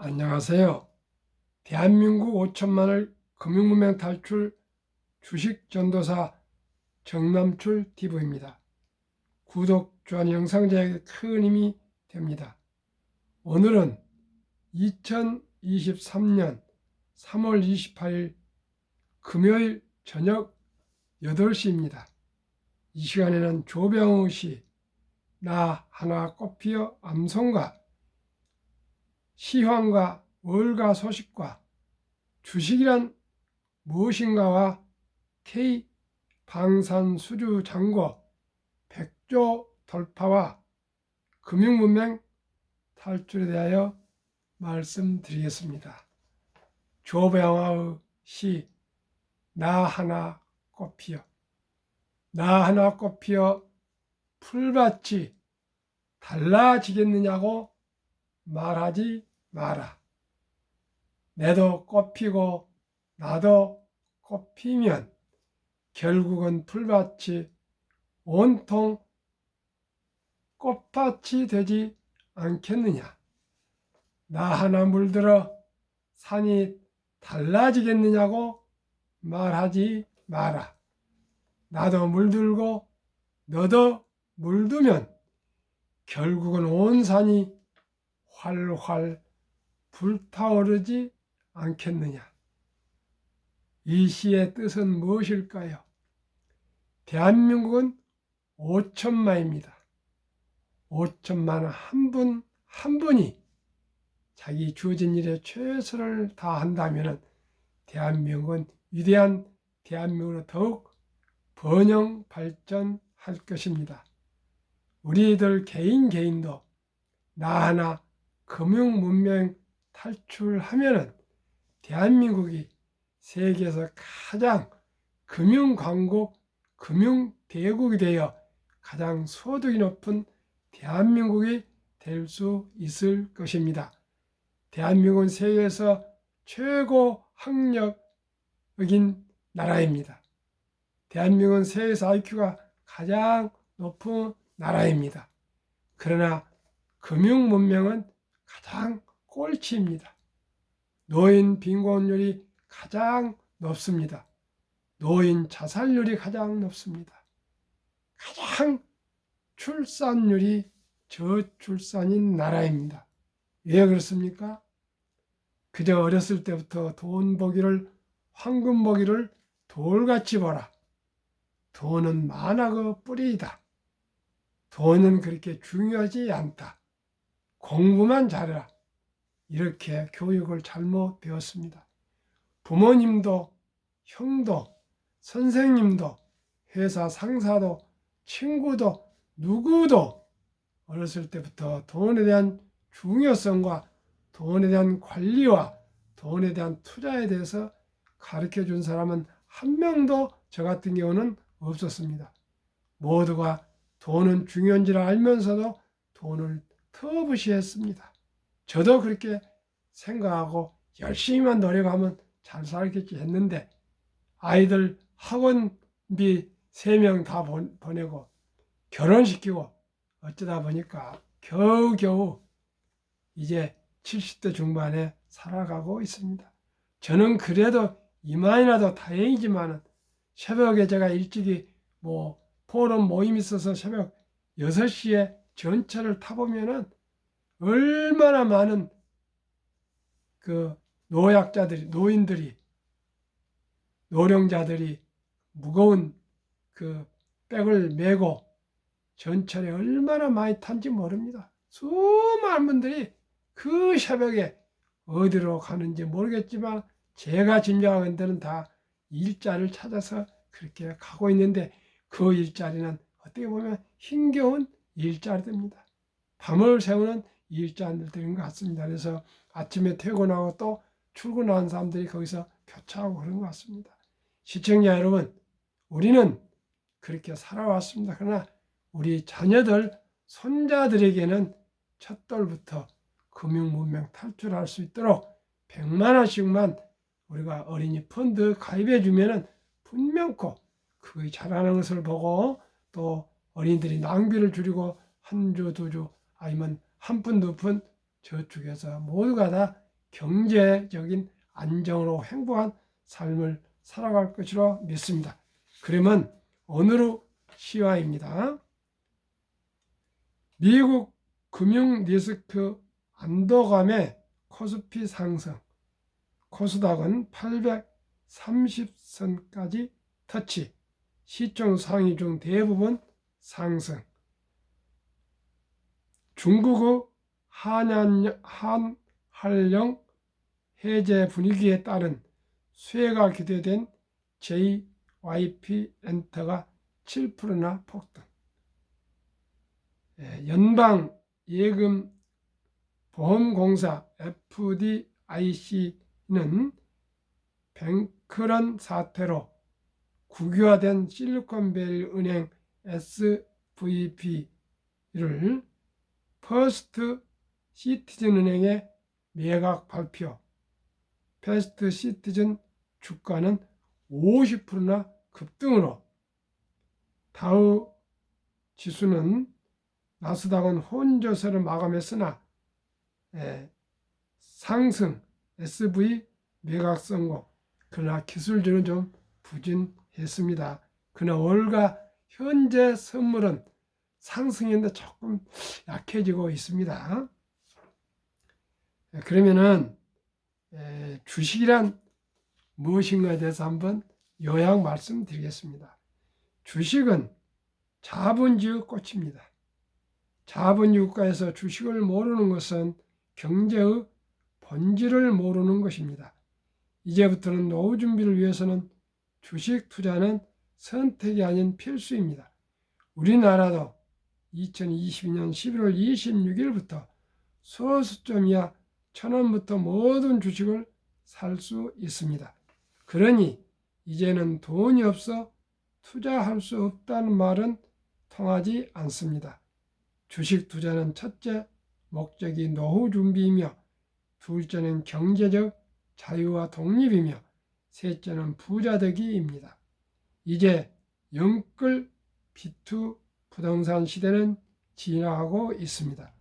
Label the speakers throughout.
Speaker 1: 안녕하세요. 대한민국 5천만을 금융문명 탈출 주식전도사 정남출 TV입니다. 구독, 좋아요 영상 제작에 큰 힘이 됩니다. 오늘은 2023년 3월 28일 금요일 저녁 8시입니다. 이 시간에는 조병우 시 나 하나 꽃피어 암송가 시황과 월가 소식과 주식이란 무엇인가와 K 방산수주 잔고 100조 돌파와 금융문명 탈출에 대하여 말씀드리겠습니다. 조병아의 시 나 하나 꽃피어 나 하나 꽃피어 풀밭이 달라지겠느냐고 말하지 마라. 내도 꽃피고 나도 꽃피면 결국은 풀밭이 온통 꽃밭이 되지 않겠느냐. 나 하나 물들어 산이 달라지겠느냐고 말하지 마라. 나도 물들고 너도 물두면 결국은 온 산이 활활 불타오르지 않겠느냐. 이 시의 뜻은 무엇일까요? 대한민국은 5천만입니다. 5천만 한 분 한 분이 자기 주어진 일에 최선을 다한다면 대한민국은 위대한 대한민국으로 더욱 번영 발전할 것입니다. 우리들 개인도 나 하나 금융문명 탈출하면은 대한민국이 세계에서 가장 금융강국, 금융대국이 되어 가장 소득이 높은 대한민국이 될 수 있을 것입니다. 대한민국은 세계에서 최고 학력인 나라입니다. 대한민국은 세계에서 IQ가 가장 높은 나라입니다. 그러나 금융문명은 가장 꼴찌입니다. 노인 빈곤율이 가장 높습니다. 노인 자살률이 가장 높습니다. 가장 출산율이 저출산인 나라입니다. 왜 그렇습니까? 그저 어렸을 때부터 돈 보기를, 황금 보기를 돌같이 보라. 돈은 만악의 뿌리이다. 돈은 그렇게 중요하지 않다. 공부만 잘해라. 이렇게 교육을 잘못 배웠습니다. 부모님도, 형도, 선생님도, 회사 상사도, 친구도, 누구도 어렸을 때부터 돈에 대한 중요성과 돈에 대한 관리와 돈에 대한 투자에 대해서 가르쳐 준 사람은 한 명도 저 같은 경우는 없었습니다. 모두가 돈은 중요한 줄 알면서도 돈을 터부시했습니다. 저도 그렇게 생각하고 열심히만 노력하면 잘 살겠지 했는데 아이들 학원비 3명 다 보내고 결혼시키고 어쩌다 보니까 겨우겨우 이제 70대 중반에 살아가고 있습니다. 저는 그래도 이만이라도 다행이지만 새벽에 제가 일찍이 포럼 모임 있어서 새벽 6시에 전철을 타보면은 얼마나 많은 그 노약자들이, 노인들이, 노령자들이 무거운 그 백을 메고 전철에 얼마나 많이 탄지 모릅니다. 수많은 분들이 그 새벽에 어디로 가는지 모르겠지만 제가 짐작하는 데는 다 일자리를 찾아서 그렇게 가고 있는데 그 일자리는 어떻게 보면 힘겨운 일자리입니다. 밤을 새우는 일자리들인 것 같습니다. 그래서 아침에 퇴근하고 또 출근하는 사람들이 거기서 교차하고 그런 것 같습니다. 시청자 여러분, 우리는 그렇게 살아왔습니다. 그러나 우리 자녀들, 손자들에게는 첫돌부터 금융문명 탈출할 수 있도록 100만 원씩만 우리가 어린이 펀드 가입해 주면은 분명코 그게 잘하는 것을 보고 또 어린이들이 낭비를 줄이고 한 주, 두 주, 아니면 한 푼, 두 푼 저축해서 모두가 다 경제적인 안정으로 행복한 삶을 살아갈 것이라 믿습니다. 그러면 오늘의 시화입니다. 미국 금융 리스크 안도감의 코스피 상승. 코스닥은 830선까지 터치. 시총 상위 중 대부분 상승. 중국의 한한령 해제 분위기에 따른 수혜가 기대된 JYP 엔터가 7%나 폭등. 연방 예금 보험공사 FDIC는 뱅크런 사태로 국유화된 실리콘밸리 은행 SVB를 퍼스트 시티즌 은행에 매각 발표. 퍼스트 시티즌 주가는 50%나 급등으로 다우 지수는 나스닥은 혼조세를 마감했으나 상승 SV 매각 성공. 그러나 기술주는 좀 부진했습니다. 그러나 월가 현재 선물은 상승인데 조금 약해지고 있습니다. 그러면은 주식이란 무엇인가에 대해서 한번 요약 말씀드리겠습니다. 주식은 자본주의 꽃입니다. 자본주의 국가에서 주식을 모르는 것은 경제의 본질을 모르는 것입니다. 이제부터는 노후 준비를 위해서는 주식 투자는 선택이 아닌 필수입니다. 우리나라도 2022년 11월 26일부터 소수점 이하 1,000원부터 모든 주식을 살 수 있습니다. 그러니 이제는 돈이 없어 투자할 수 없다는 말은 통하지 않습니다. 주식 투자는 첫째 목적이 노후 준비이며, 둘째는 경제적 자유와 독립이며, 셋째는 부자 되기입니다. 이제 영끌 B2 부동산 시대는 지나가고 있습니다.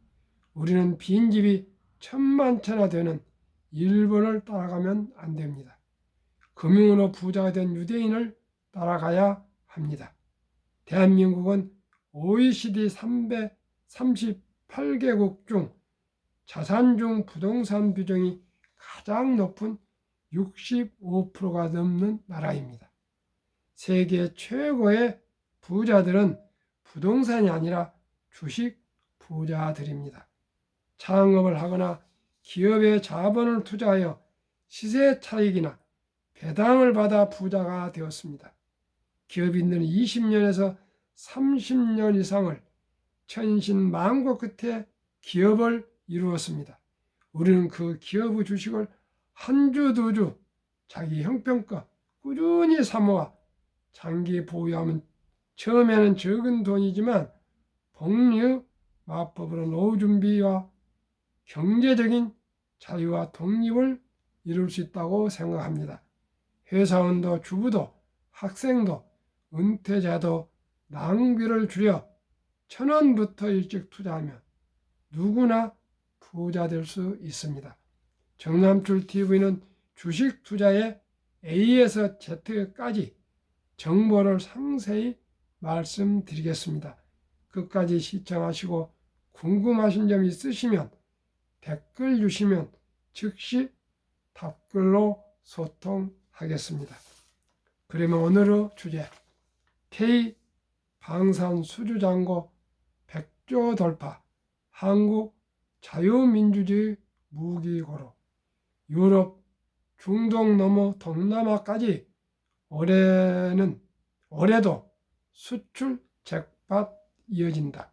Speaker 1: 우리는 빈집이 천만채나 되는 일본을 따라가면 안 됩니다. 금융으로 부자가 된 유대인을 따라가야 합니다. 대한민국은 OECD 338개국 중 자산 중 부동산 비중이 가장 높은 65%가 넘는 나라입니다. 세계 최고의 부자들은 부동산이 아니라 주식 부자들입니다. 창업을 하거나 기업의 자본을 투자하여 시세 차익이나 배당을 받아 부자가 되었습니다. 기업인들은 20년에서 30년 이상을 천신만고 끝에 기업을 이루었습니다. 우리는 그 기업의 주식을 한 주, 두 주 자기 형편껏 꾸준히 사모아 장기 보유하면 처음에는 적은 돈이지만 복리 마법으로 노후 준비와 경제적인 자유와 독립을 이룰 수 있다고 생각합니다. 회사원도 주부도 학생도 은퇴자도 낭비를 줄여 1,000원부터 일찍 투자하면 누구나 부자 될 수 있습니다. 정남출 TV는 주식 투자의 A에서 Z까지 정보를 상세히 말씀드리겠습니다. 끝까지 시청하시고 궁금하신 점 있으시면 댓글 주시면 즉시 답글로 소통하겠습니다. 그러면 오늘의 주제, K 방산수주잔고 100조 돌파, 한국 자유민주주의 무기고로. 유럽, 중동 넘어 동남아까지 올해도 수출 잭팟 이어진다.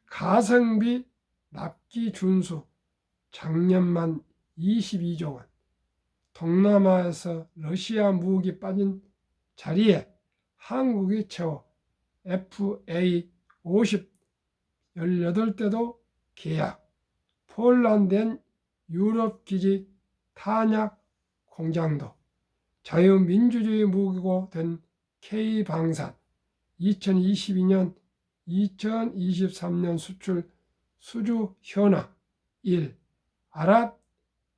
Speaker 1: 가성비 납기 준수 작년만 22조 원. 동남아에서 러시아 무기 빠진 자리에 한국이 채워 FA50 18대도 계약. 폴란드엔 유럽 기지 탄약 공장도. 자유민주주의 무기고 된 K방산 2022년 2023년 수출 수주 현황. 1. 아랍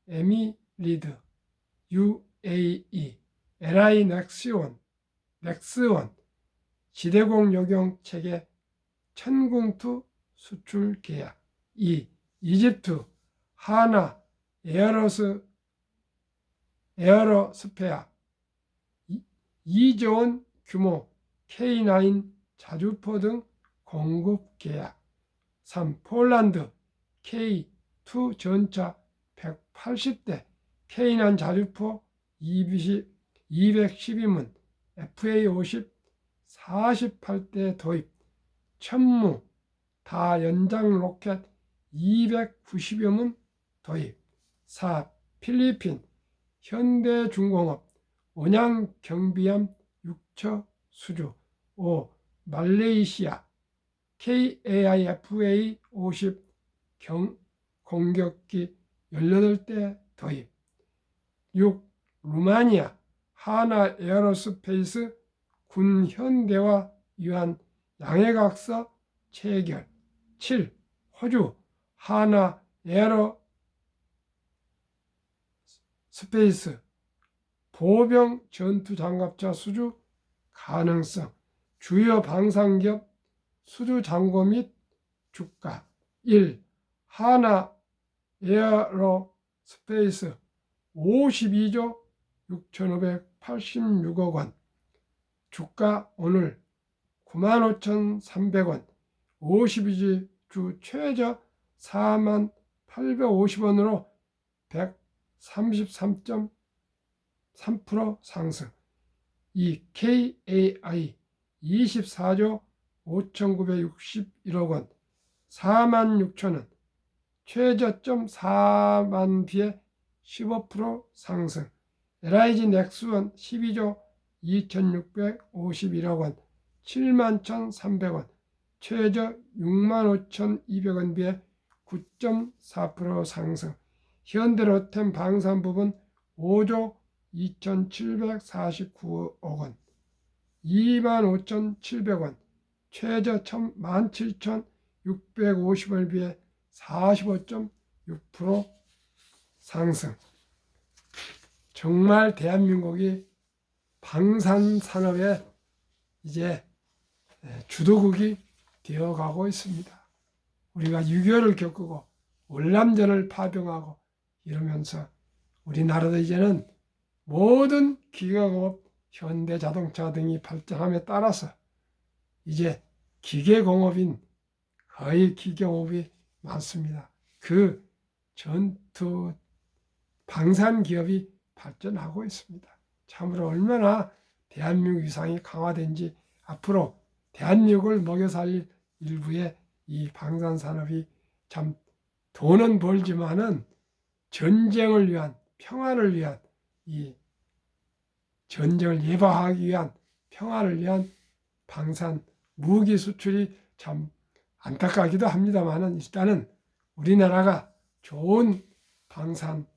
Speaker 1: 에미리드, UAE, LI 넥스원, 지대공 요경 체계 천궁투 수출 계약. 2. 이집트 하나 에어로스페아 2조 원 규모 K9 자주포 등 공급 계약. 3. 폴란드 K2 전차 180대, K9 자주포 212문, FA50 48대 도입, 천무 다연장 로켓 290여 문 도입. 4. 필리핀 현대중공업 원양 경비함 6척 수주. 5. 말레이시아 KAIFA50 공격기 18대 도입. 6. 루마니아 하나 에어로스페이스 군 현대화 위한 양해각서 체결. 7. 호주 하나 에어로스페이스 보병 전투장갑차 수주 가능성. 주요 방산기업 수주 잔고 및 주가. 1. 하나 에어로스페이스 52조 6,586억 원. 주가 오늘 95,300원. 52주 최저 41,850원으로 133.3% 상승. 이 KAI 24조 5,961억 원. 46,000원. 최저점 4만 비해 15% 상승. LIG 넥스원 12조 2,651억 원. 71,300원. 최저 65,200원 비해 9.4% 상승. 현대로템 방산부분 5조 2,749억 원. 25,700원. 최저 17,650원에 비해 45.6% 상승. 정말 대한민국이 방산산업의 이제 주도국이 되어가고 있습니다. 우리가 6.25를 겪고 월남전을 파병하고 이러면서 우리나라도 이제는 모든 기계공업, 현대자동차 등이 발전함에 따라서 이제 기계공업인 거의 기계공업이 많습니다. 그 전투 방산기업이 발전하고 있습니다. 참으로 얼마나 대한민국 위상이 강화된지 앞으로 대한민국을 먹여 살릴 일부의 이 방산산업이 참 돈은 벌지만은 전쟁을 위한, 평화를 위한, 이 전쟁을 예방하기 위한, 평화를 위한 방산 무기 수출이 참 안타깝기도 합니다만은 일단은 우리나라가 좋은 방산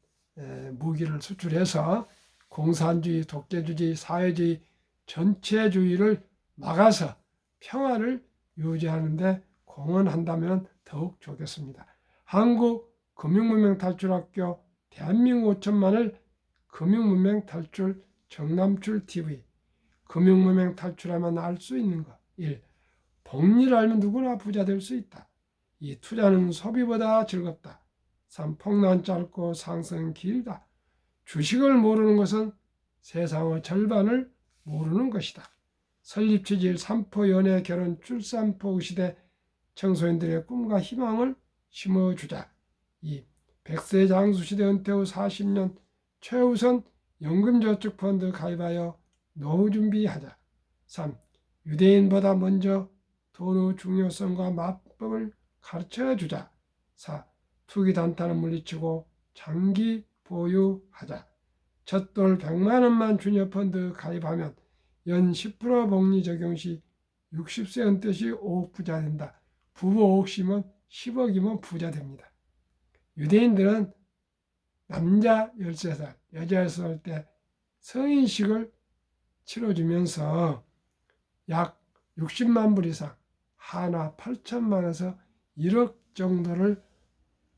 Speaker 1: 무기를 수출해서 공산주의, 독재주의, 사회주의 전체주의를 막아서 평화를 유지하는데 공헌한다면 더욱 좋겠습니다. 한국금융문명탈출학교 대한민국 5천만을 금융문명탈출 정남출TV. 금융문명 탈출하면 알 수 있는 것. 1. 복리를 알면 누구나 부자 될 수 있다. 2. 투자는 소비보다 즐겁다. 3. 폭락 짧고 상승 길다. 주식을 모르는 것은 세상의 절반을 모르는 것이다. 설립 취지 3포 연애 결혼 출산포 시대 청소년들의 꿈과 희망을 심어주자. 2. 100세 장수시대 은퇴 후 40년 최우선 연금저축펀드 가입하여 노후 준비하자. 3. 유대인보다 먼저 돈의 중요성과 맞법을 가르쳐주자. 4. 투기 단타는 물리치고 장기 보유하자. 첫돌 100만 원만 주녀펀드 가입하면 연 10% 복리 적용 시 60세 은퇴 시 5억 부자 된다. 부부 5억이면 10억이면 부자 됩니다. 유대인들은 남자 13살, 여자 6살 때 성인식을 치러주면서 약 60만 불 이상, 하나 8천만 원에서 1억 정도를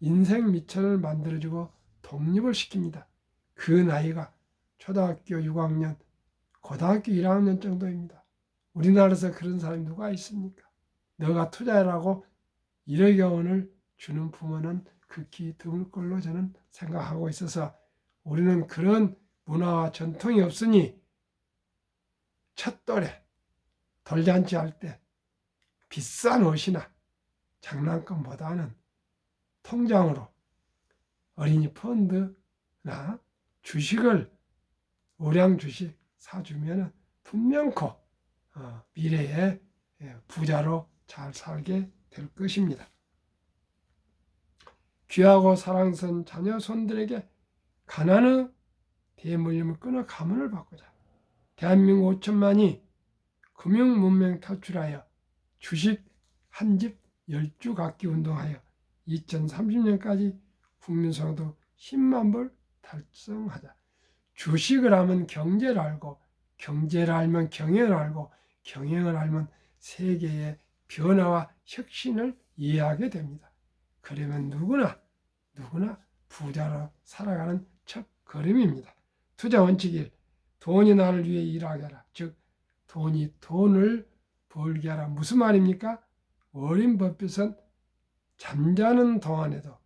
Speaker 1: 인생 미천을 만들어주고 독립을 시킵니다. 그 나이가 초등학교 6학년, 고등학교 1학년 정도입니다. 우리나라에서 그런 사람이 누가 있습니까? 너가 투자하라고 1억여 원을 주는 부모는 극히 드물 걸로 저는 생각하고 있어서 우리는 그런 문화와 전통이 없으니 첫돌에 돌잔치 할 때 비싼 옷이나 장난감보다는 통장으로 어린이 펀드나 주식을 우량 주식 사주면 분명코 미래에 부자로 잘 살게 될 것입니다. 귀하고 사랑스러운 자녀 손들에게 가난의 대물림을 끊어 가문을 바꾸자. 대한민국 5천만이 금융문명 탈출하여 주식 한 집 10주 갖기 운동하여 2030년까지 국민소득 10만 불 달성하자. 주식을 하면 경제를 알고, 경제를 알면 경영을 알고, 경영을 알면 세계의 변화와 혁신을 이해하게 됩니다. 그러면 누구나 부자로 살아가는 첫 걸음입니다. 투자 원칙 1. 돈이 나를 위해 일하게 하라. 즉 돈이 돈을 벌게 하라. 무슨 말입니까? 워렌 버핏은 잠자는 동안에도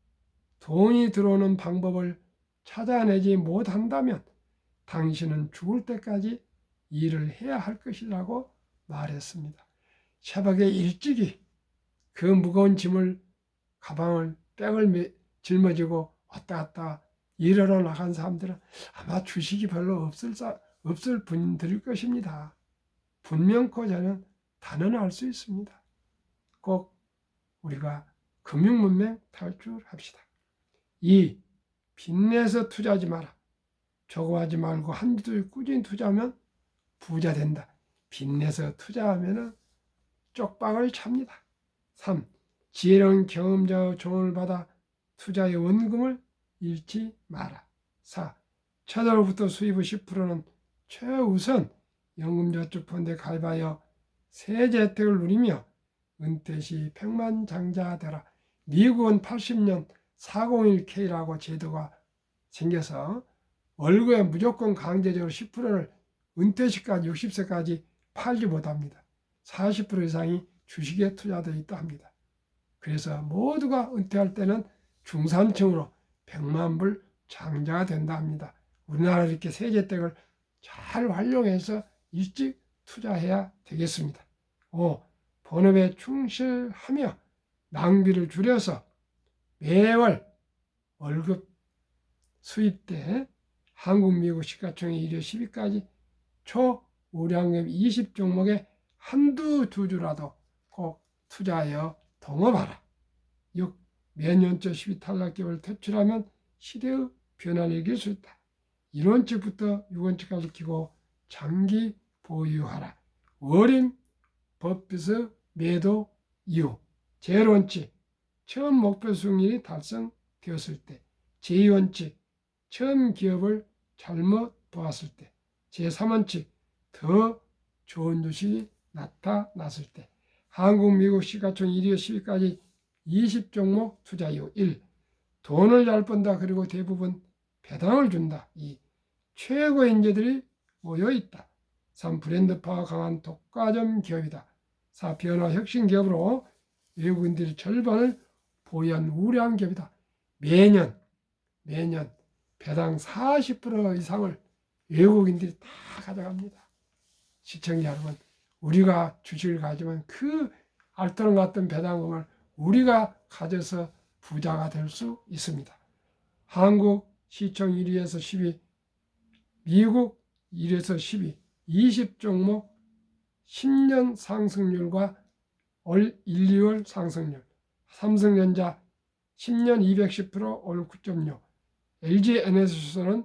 Speaker 1: 돈이 들어오는 방법을 찾아내지 못한다면 당신은 죽을 때까지 일을 해야 할 것이라고 말했습니다. 새벽에 일찍이 그 무거운 짐을, 가방을, 백을 짊어지고 왔다 갔다 일하러 나간 사람들은 아마 주식이 별로 없을 분들일 것입니다. 분명코 저는 단언할 수 있습니다. 꼭 우리가 금융문명 탈출합시다. 2. 빚내서 투자하지 마라. 조급하지 말고 한두 꾸준히 투자하면 부자 된다. 빚내서 투자하면 쪽박을 찹니다. 3. 지혜로운 경험자의 조언을 받아 투자의 원금을 잃지 마라. 4. 첫월부터 수입의 10%는 최우선 연금저축펀드에 가입하여 세제 혜택을 누리며 은퇴 시 백만장자 되라. 미국은 80년 401K라고 제도가 생겨서 월급에 무조건 강제적으로 10%를 은퇴 시까지 60세까지 팔지 못합니다. 40% 이상이 주식에 투자되어 있다 합니다. 그래서 모두가 은퇴할 때는 중산층으로 100만 불 장자가 된다 합니다. 우리나라 이렇게 세제 혜택을 잘 활용해서 일찍 투자해야 되겠습니다. 5. 본업에 충실하며 낭비를 줄여서 매월 월급 수입 때 한국, 미국 시가총액 1위 10위까지 초우량급 20종목에 한두 두 주라도 꼭 투자하여 동업하라. 6. 매년째 10위 탈락기업을 퇴출하면 시대의 변화를 이길 수 있다. 1원칙부터 6원칙까지 지키고 장기 보유하라. 워렌 버핏의 매도 이후. 제1원칙, 처음 목표 수익률이 달성되었을 때. 제2원칙, 처음 기업을 잘못 보았을 때. 제3원칙, 더 좋은 주식이 나타났을 때. 한국, 미국 시가총 1위에서 10위까지 20종목 투자 이후. 1. 돈을 잘 번다. 그리고 대부분 배당을 준다. 2. 최고의 인재들이 모여있다. 3. 브랜드파가 강한 독과점 기업이다. 4. 변화 혁신 기업으로 외국인들이 절반을 보유한 우량 기업이다. 매년 배당 40% 이상을 외국인들이 다 가져갑니다. 시청자 여러분, 우리가 주식을 가지면 그 알토론 같은 배당금을 우리가 가져서 부자가 될 수 있습니다. 한국 시총 1위에서 10위, 미국 1위에서 10위, 20종목 10년 상승률과 올 1, 2월 상승률. 삼성전자 10년 210%, 올 9.6. LG에너지조선은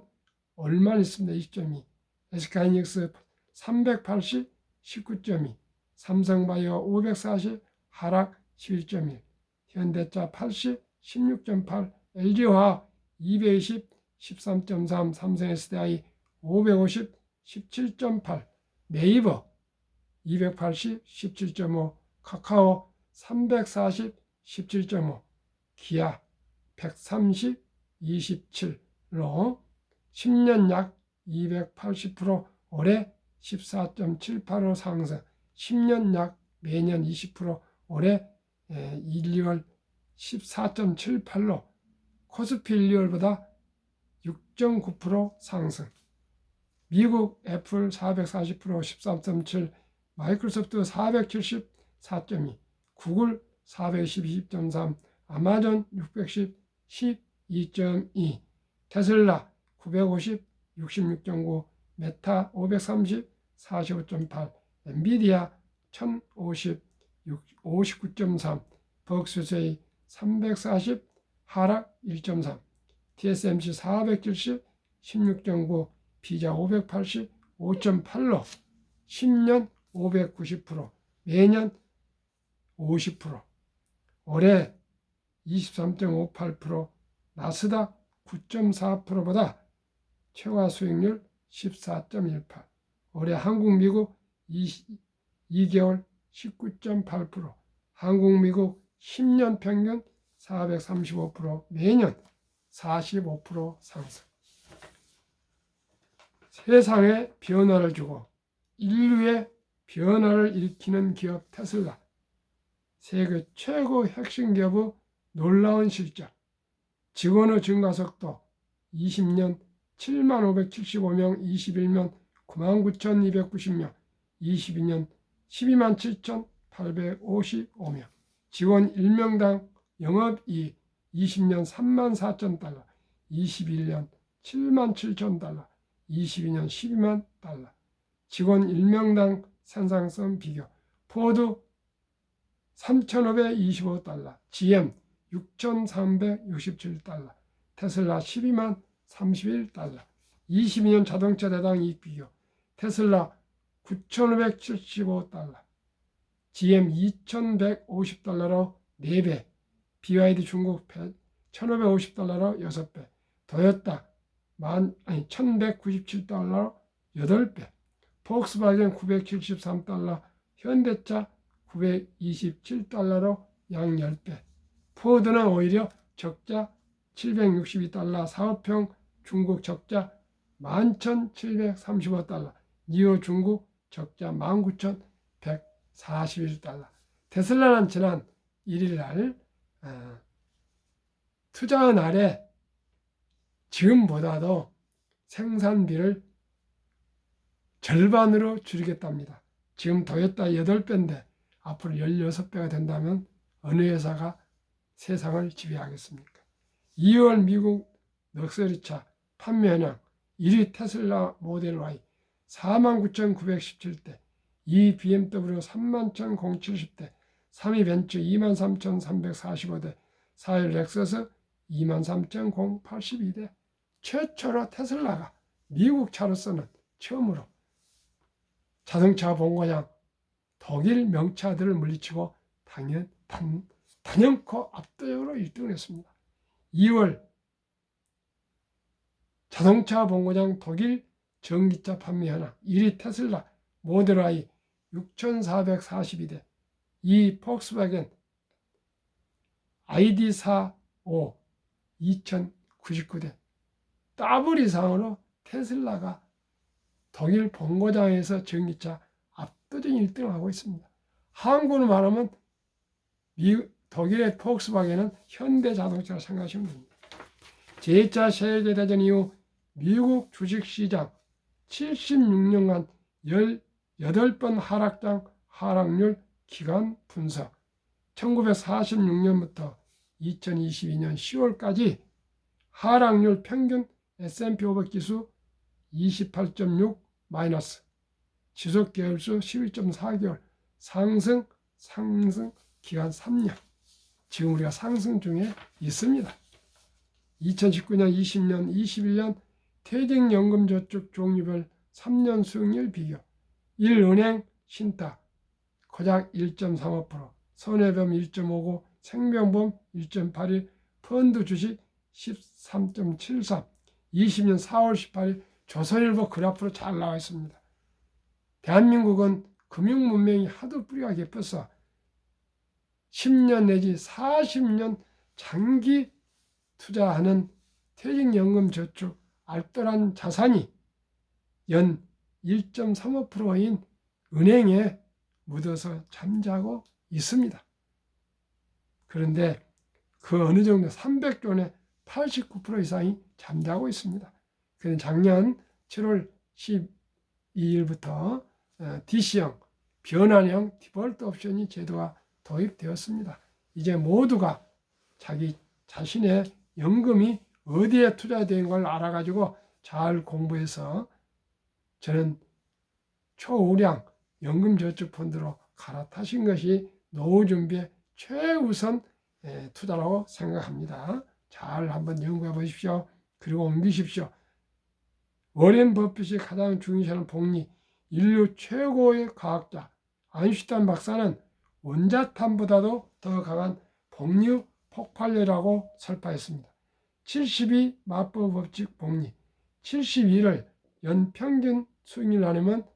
Speaker 1: 올만 있습니다. 20.2. SK하이닉스 380, 19.2. 삼성바이오 540, 하락 11.1. 현대차 80, 16.8. LG화학 220, 13.3. 삼성 SDI 550, 17.8. 네이버 280, 17.5. 카카오 340, 17.5. 기아 130, 27로 10년 약 280%, 올해 14.78% 상승, 10년 약 매년 20%, 올해 1, 2월 14.78로 코스피 1, 2월보다 6.9% 상승. 미국 애플 440% 13.7, 마이크로소프트 474.2, 구글 412.3, 아마존 610 12.2, 테슬라 950 66.9, 메타 530 45.8, 엔비디아 1050 59.3, 벅스세이 340 하락 1.3, TSMC 470 16.9, 피자 580 5.8로 10년 590%, 매년 50%, 올해 23.58%, 나스닥 9.4%보다 최고 수익률 14.18%, 올해 한국 미국 2개월 19.8%, 한국 미국 10년 평균 435%, 매년 45% 상승. 세상에 변화를 주고 인류의 변화를 일으키는 기업 테슬라, 세계 최고 핵심 기업의 놀라운 실적, 직원의 증가 속도 20년 7575명, 21년 99,290명, 22년 127,855명, 직원 1명당 영업이익 20년 34,000달러, 21년 77,000달러, 22년 12만 달러, 직원 1명당 생산성 비교, 포드 3,525달러, GM 6,367달러, 테슬라 12만 31달러, 22년 자동차 대당 이익 비교, 테슬라 9,575달러, GM 2,150달러로 4배, BYD 중국 1,550달러로 6배, 도요타 1,197달러로 8배, 폭스바겐 973달러, 현대차 927달러로 약 10배, 포드는 오히려 적자 762달러, 사업형 중국 적자 11,735달러, 니오 중국 적자 19,141달러. 테슬라는 지난 1일 날 투자 날에 지금보다도 생산비를 절반으로 줄이겠답니다. 지금 도요타 8배인데 앞으로 16배가 된다면 어느 회사가 세상을 지배하겠습니까? 2월 미국 럭셔리차 판매 현황 1위 테슬라 모델 Y 49,917대, 2위 BMW 31,070대, 3위 벤츠 23,345대, 4위 렉서스 23,082대. 최초로 테슬라가 미국 차로서는 처음으로 자동차 본고장 독일 명차들을 물리치고 단연코 압도적으로 1등을 했습니다. 2월 자동차 본고장 독일 전기차 판매 현황 1위 테슬라 모델 Y 6,442대, 2위 폭스바겐 ID.4 5 2,099대. 더블 이상으로 테슬라가 독일 본고장에서 전기차 압도적인 1등을 하고 있습니다. 한국으로 말하면 독일의 폭스바겐은 현대자동차를 생각하시면 됩니다. 제2차 세계대전 이후 미국 주식시장 76년간 18번 하락률 기간 분석, 1946년부터 2022년 10월까지 하락률 평균 S&P 500 지수 28.6 마이너스, 지속 개월수 11.4개월, 상승 기간 3년. 지금 우리가 상승 중에 있습니다. 2019년, 20년, 21년 퇴직연금저축 종류별 3년 수익률 비교. 1은행 신탁 고작 1.35%, 손해보험 1.59, 생명보험 1.81, 펀드 주식 13.73, 20년 4월 18일 조선일보 그래프로 잘 나와 있습니다. 대한민국은 금융문명이 하도 뿌리가 깊어서 10년 내지 40년 장기 투자하는 퇴직연금저축 알뜰한 자산이 연 1.35%인 은행에 묻어서 잠자고 있습니다. 그런데 그 어느 정도 300조 원의 89% 이상이 잠자고 있습니다. 그는 작년 7월 12일부터 DC형, 변환형 디폴트 옵션이 제도가 도입되었습니다. 이제 모두가 자기 자신의 연금이 어디에 투자된 걸 알아가지고 잘 공부해서 저는 초우량 연금저축펀드로 갈아타신 것이 노후 준비의 최우선 투자라고 생각합니다. 잘 한번 연구해 보십시오. 그리고 옮기십시오. 워렌 버핏이 가장 중시하는 복리, 인류 최고의 과학자 아인슈타인 박사는 원자탄보다도 더 강한 복리 폭발력이라고 설파했습니다. 72 마법 법칙 복리, 72를 연평균 수익률 나누면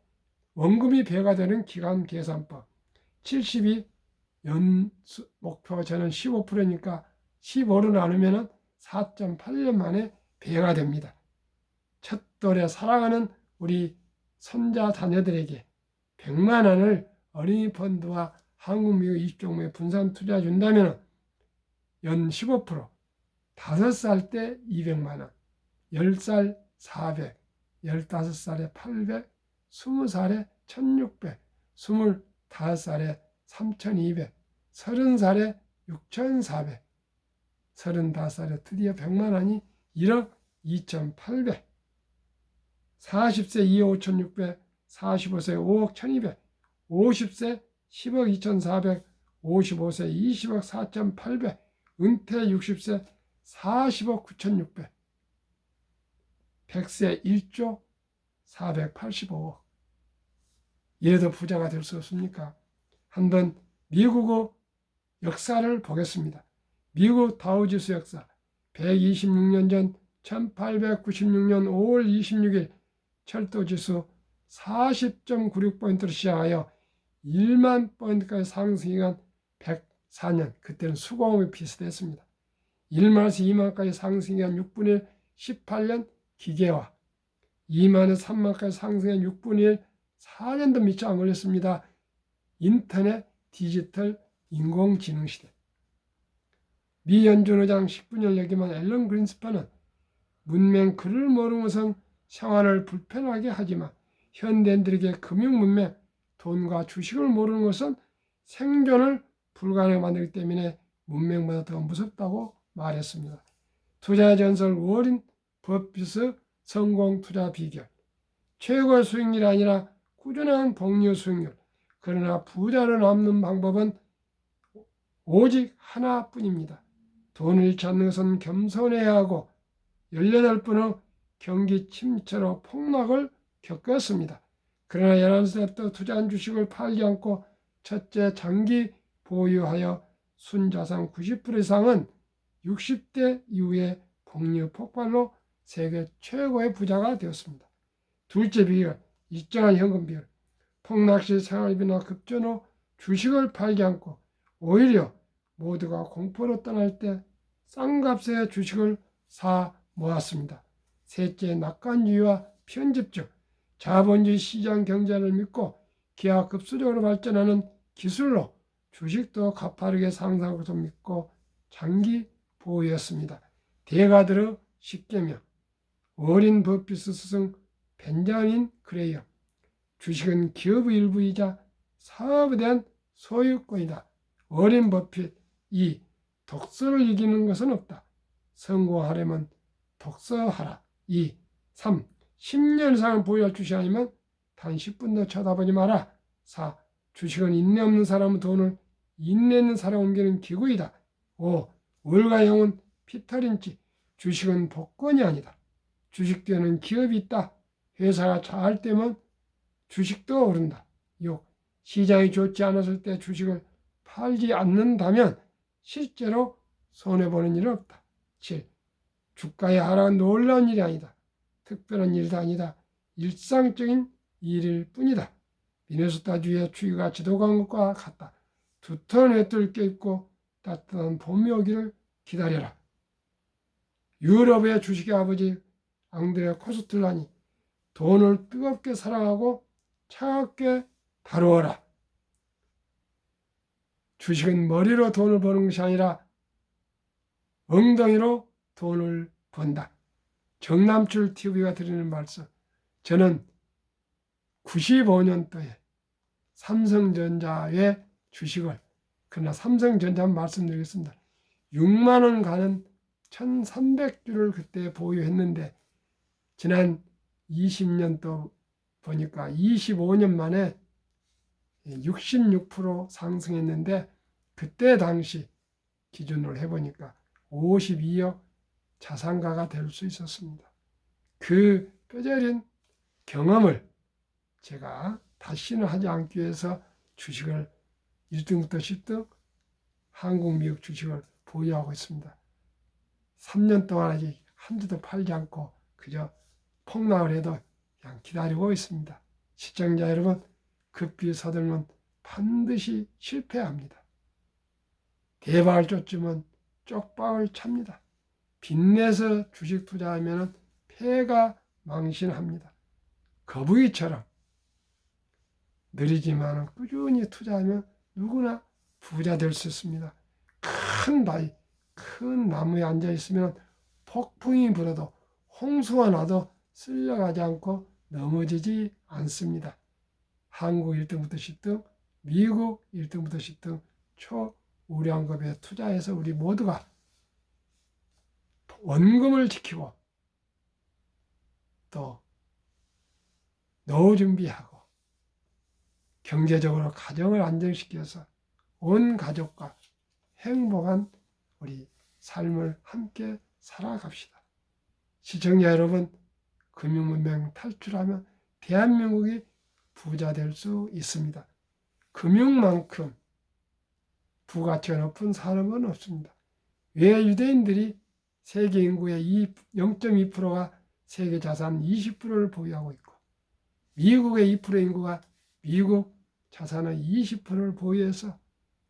Speaker 1: 원금이 배가 되는 기간 계산법, 72 목표 저는 15%니까 15로 나누면 4.8년 만에 배가 됩니다. 첫돌에 사랑하는 우리 손자 자녀들에게 100만 원을 어린이 펀드와 한국, 미국 20종목에 분산 투자해 준다면 연 15%, 5살 때 200만 원, 10살 400, 15살에 800, 20살에 1600, 25살에 3200, 30살에 6400, 35살에 드디어 100만 원이 1억 2800, 40세 2억 5600, 45세 5억 1200, 50세 10억 2400, 55세 20억 4800, 은퇴 60세 40억 9600, 100세 1조 485억. 이래도 부자가 될 수 없습니까? 한번 미국의 역사를 보겠습니다. 미국 다우지수 역사 126년 전 1896년 5월 26일 철도지수 40.96포인트로 시작하여 1만 포인트까지 상승한 104년, 그때는 수공업이 비슷했습니다. 1만에서 2만까지 상승한 6분의 1, 18년 기계화, 2만에서 3만까지 상승한 6분의 1, 4년도 미처 안 걸렸습니다. 인터넷, 디지털, 인공지능 시대. 미 연준 의장 19년 여기만 앨런 그린스판은 문맹 글을 모르는 것은 생활을 불편하게 하지만 현대인들에게 금융문맹, 돈과 주식을 모르는 것은 생존을 불가능하게 만들기 때문에 문맹보다 더 무섭다고 말했습니다. 투자의 전설 워렌 버핏의 성공 투자 비결. 최고의 수익률이 아니라 꾸준한 복리 수익률. 그러나 부자로 남는 방법은 오직 하나뿐입니다. 돈을 잃지 않는 것은 겸손해야 하고 18번의 경기 침체로 폭락을 겪었습니다. 그러나 11살부터 투자한 주식을 팔지 않고 첫째 장기 보유하여 순자산 90% 이상은 60대 이후에 복리 폭발로 세계 최고의 부자가 되었습니다. 둘째 비결, 일정한 현금 비율. 폭락시 생활비나 급전 후 주식을 팔지 않고 오히려 모두가 공포로 떠날 때 싼 값에 주식을 사 모았습니다. 셋째, 낙관주의와 편집적, 자본주의 시장 경제를 믿고 기하급수적으로 발전하는 기술로 주식도 가파르게 상승하고 좀 믿고 장기 보유했습니다. 대가들의 10계명, 워렌 버핏의 스승 벤자민 그레이엄. 주식은 기업의 일부이자 사업에 대한 소유권이다. 워렌 버핏. 2. 독서를 이기는 것은 없다. 성공하려면 독서하라. 2. 3. 10년 이상을 보유할 주식 아니면 단 10분도 쳐다보지 마라. 4. 주식은 인내 없는 사람은 돈을 인내 있는 사람 옮기는 기구이다. 5. 월가 영혼 피터 린치. 주식은 복권이 아니다. 주식되는 기업이 있다. 회사가 잘 되면 주식도 오른다. 6. 시장이 좋지 않았을 때 주식을 팔지 않는다면 실제로 손해보는 일은 없다. 7. 주가의 하락은 놀라운 일이 아니다. 특별한 일도 아니다. 일상적인 일일 뿐이다. 미네소타주의 추위가 지도간 것과 같다. 두터운 햇돌 껴입고 따뜻한 봄이 오기를 기다려라. 유럽의 주식의 아버지 앙드레 코스틀란이 돈을 뜨겁게 사랑하고 차갑게 다루어라. 주식은 머리로 돈을 버는 것이 아니라 엉덩이로 돈을 번다. 정남출 TV가 드리는 말씀. 저는 95년도에 삼성전자의 주식을, 그러나 삼성전자 말씀드리겠습니다. 6만 원 가는 1300주를 그때 보유했는데 지난 20년도 보니까 25년 만에 66% 상승했는데 그때 당시 기준으로 해보니까 52억 자산가가 될 수 있었습니다. 그 뼈저린 경험을 제가 다시는 하지 않기 위해서 주식을 1등부터 10등 한국, 미국 주식을 보유하고 있습니다. 3년 동안 아직 한 주도 팔지 않고 그저 폭락을 해도 그냥 기다리고 있습니다. 시청자 여러분, 급히 서들면 반드시 실패합니다. 대박을 쫓으면 쪽박을 찹니다. 빚내서 주식 투자하면 폐가 망신합니다. 거북이처럼 느리지만 꾸준히 투자하면 누구나 부자 될 수 있습니다. 큰 나무에 앉아 있으면 폭풍이 불어도 홍수가 나도 쓸려가지 않고 넘어지지 않습니다. 한국 1등부터 10등, 미국 1등부터 10등 초우량급에 투자해서 우리 모두가 원금을 지키고 또 노후 준비하고 경제적으로 가정을 안정시켜서 온 가족과 행복한 우리 삶을 함께 살아갑시다. 시청자 여러분, 금융문명 탈출하면 대한민국이 부자 될 수 있습니다. 금융만큼 부가치가 높은 산업은 없습니다. 왜 유대인들이 세계 인구의 0.2%가 세계 자산 20%를 보유하고 있고 미국의 2% 인구가 미국 자산의 20%를 보유해서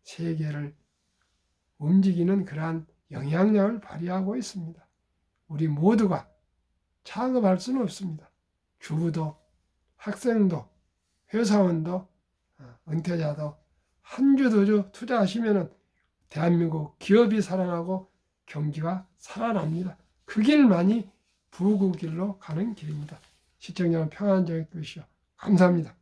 Speaker 1: 세계를 움직이는 그러한 영향력을 발휘하고 있습니다. 우리 모두가 창업할 수는 없습니다. 주부도, 학생도, 회사원도, 은퇴자도 한 주 두 주 투자하시면 대한민국 기업이 살아나고 경기가 살아납니다. 그 길만이 부귀길로 가는 길입니다. 시청자 여러분, 평안적인 것이요. 감사합니다.